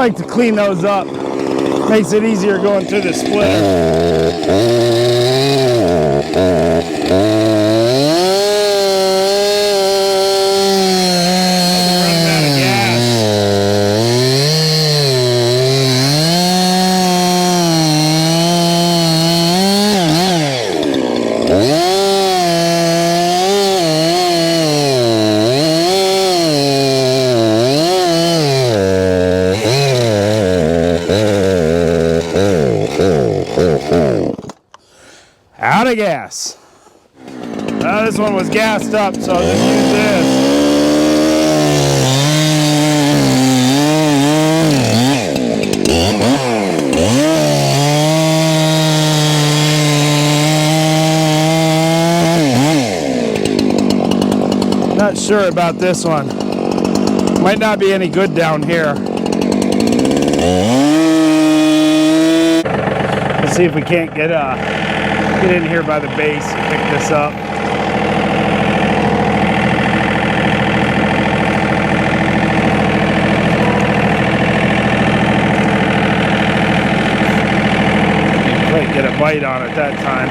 like to clean those up. Makes it easier going through the splitter. Out of gas. This one was gassed up, so I'll just use this. Not sure about this one. Might not be any good down here. Let's see if we can't get in here by the base and pick this up. Didn't quite get a bite on it that time.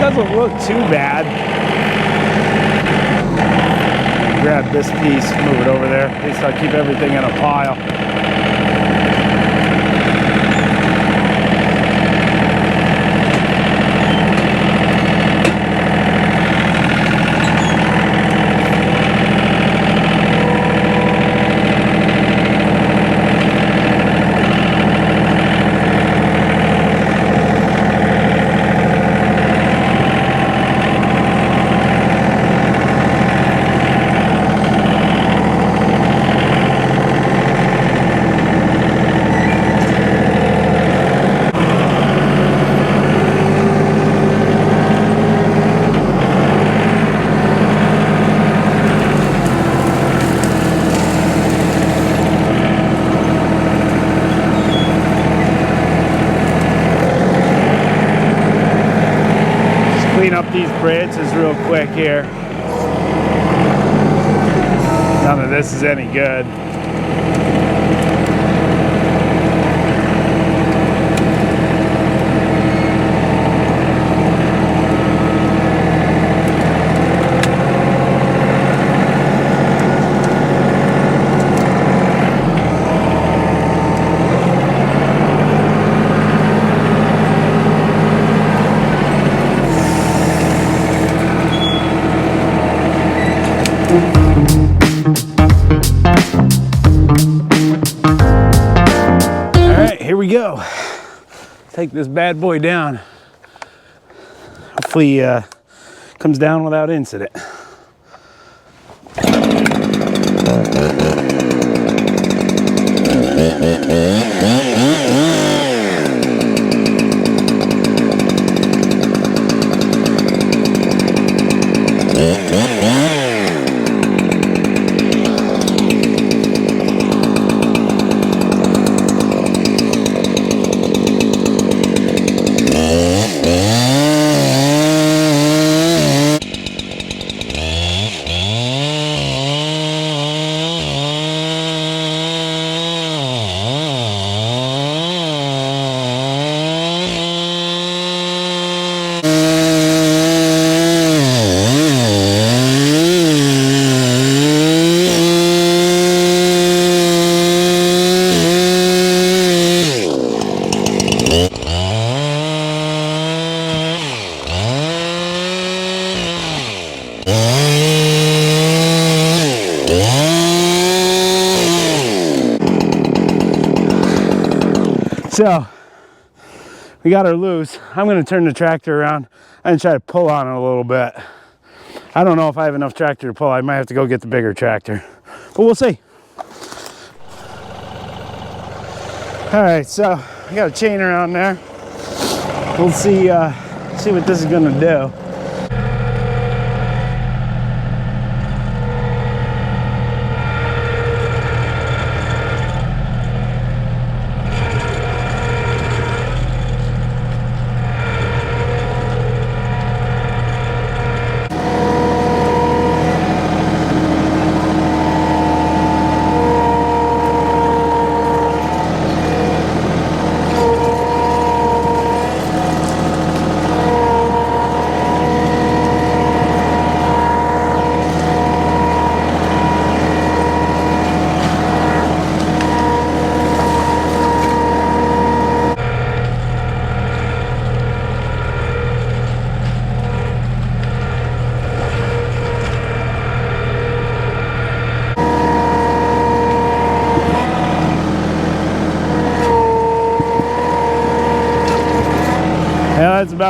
Doesn't look too bad. Grab this piece, move it over there. At least I'll keep everything in a pile. Clean up these branches real quick here. None of this is any good. Here we go. Take this bad boy down. Hopefully comes down without incident. So we got her loose. I'm going to turn the tractor around and try to pull on it a little bit. I don't know if I have enough tractor to pull. I might have to go get the bigger tractor, but we'll see. All right, so I got a chain around there. We'll see what this is going to do.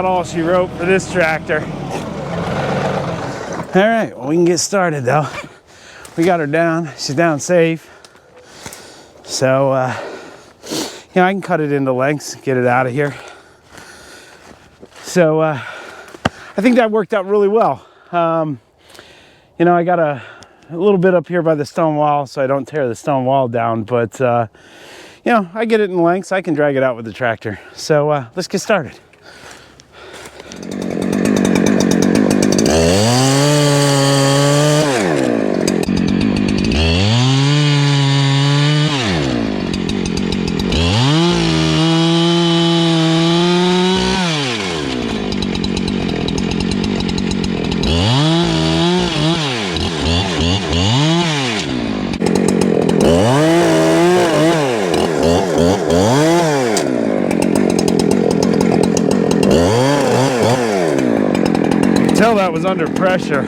about all she wrote for this tractor. All right, well, we can get started though. We got her down. She's down safe. So, you know, I can cut it into lengths, get it out of here. So, I think that worked out really well. You know, I got a little bit up here by the stone wall so I don't tear the stone wall down, but, you know, I get it in lengths. I can drag it out with the tractor. So, let's get started. Tell that was under pressure.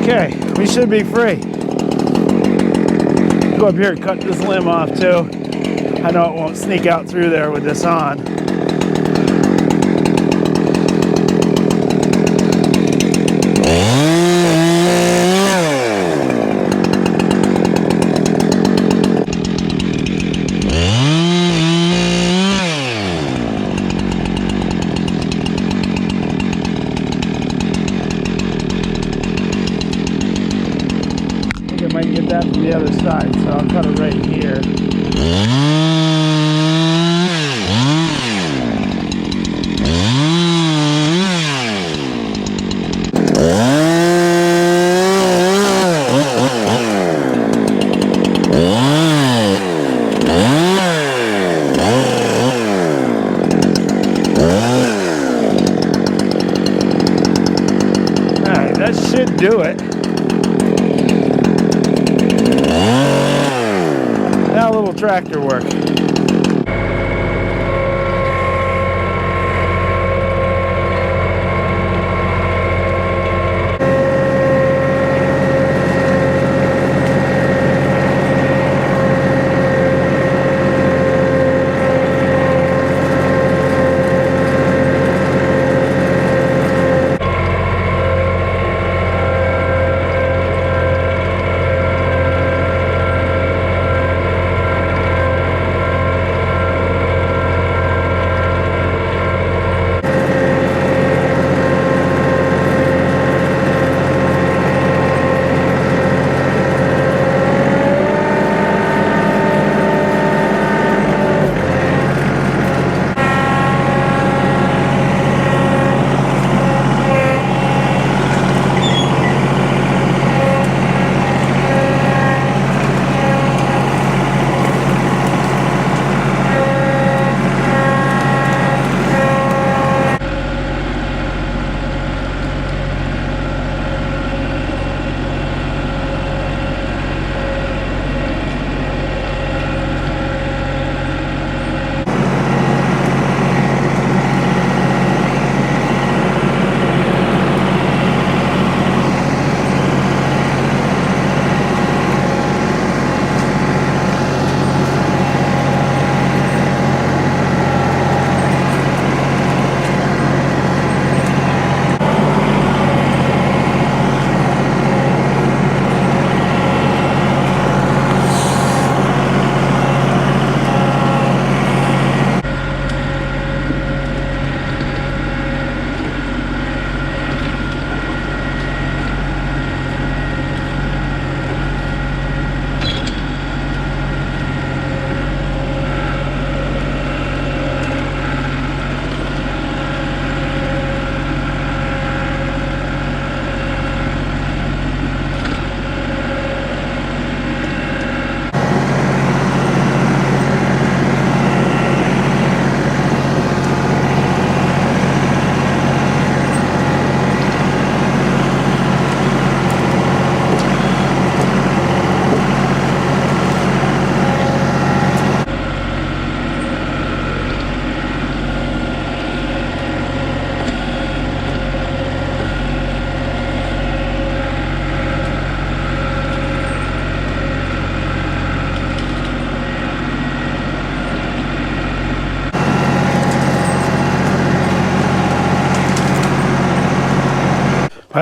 Okay, we should be free. Go up here and cut this limb off too. I know it won't sneak out through there with this on. I might get that from the other side, so I'll cut it right here. Alright, that should do it. Now a little tractor work.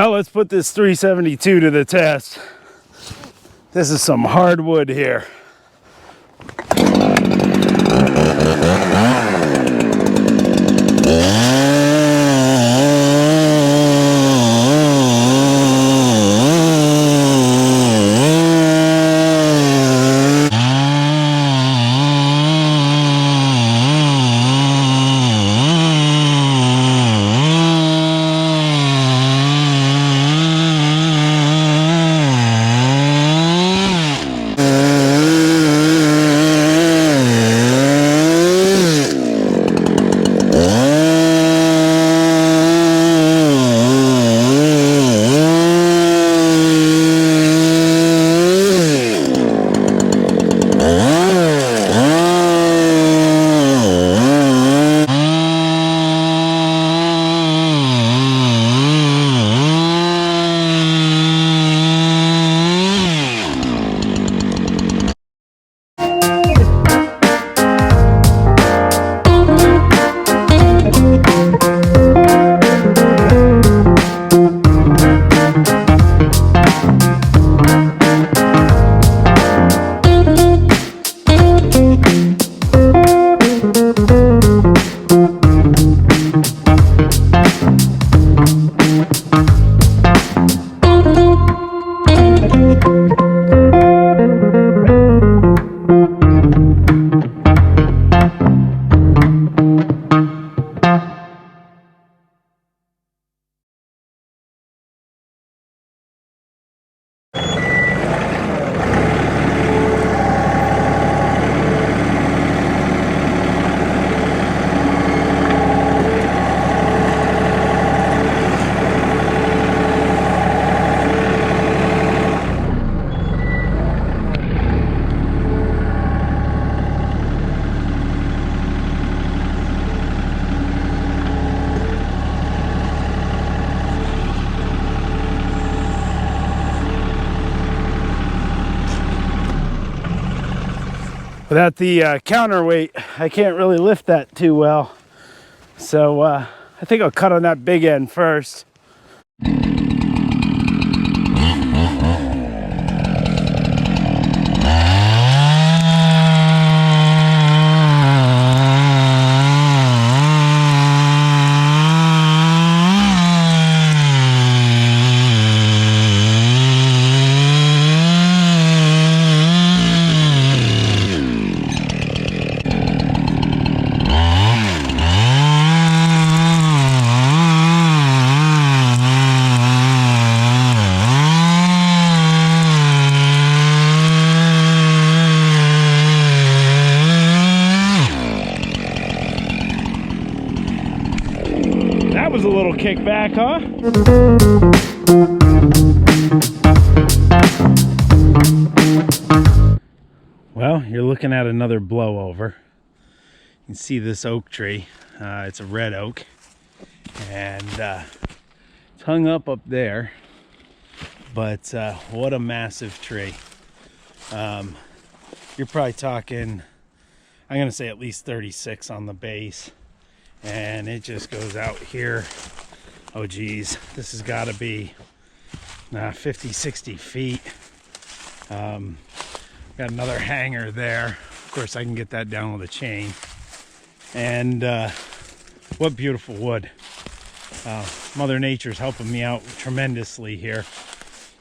Well, let's put this 372 to the test. This is some hardwood here. Without the counterweight, I can't really lift that too well. So I think I'll cut on that big end first. That was a little kickback, huh? Well, you're looking at another blowover. You can see this oak tree. It's a red oak, and it's hung up there. But what a massive tree! You're probably talking, I'm gonna say at least 36 on the base. And it just goes out here. Oh geez, this has got to be 50, 60 feet. Got another hanger there. Of course, I can get that down with a chain. And what beautiful wood. Mother Nature's helping me out tremendously here.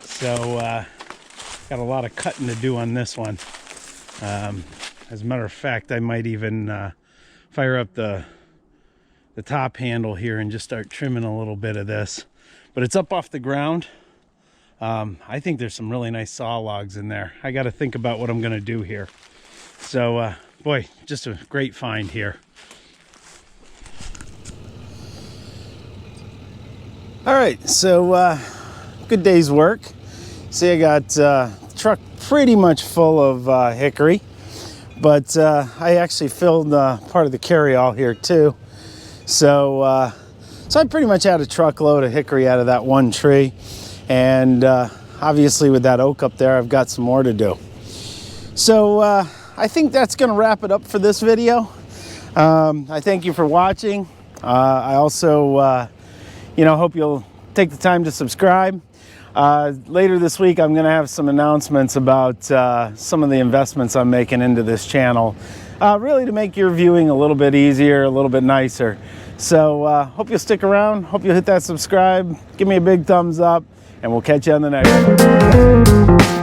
So got a lot of cutting to do on this one. As a matter of fact, I might even fire up the top handle here and just start trimming a little bit of this. But it's up off the ground. I think there's some really nice saw logs in there. I got to think about what I'm going to do here. So boy, just a great find here. All right, so good day's work. See, I got the truck pretty much full of hickory, but I actually filled part of the carryall here too. So I pretty much had a truckload of hickory out of that one tree, and obviously with that oak up there, I've got some more to do. So I think that's going to wrap it up for this video. I thank you for watching. I also, hope you'll take the time to subscribe. Later this week, I'm going to have some announcements about some of the investments I'm making into this channel, really to make your viewing a little bit easier, a little bit nicer. So hope you'll stick around, hope you'll hit that subscribe, give me a big thumbs up, and we'll catch you on the next one.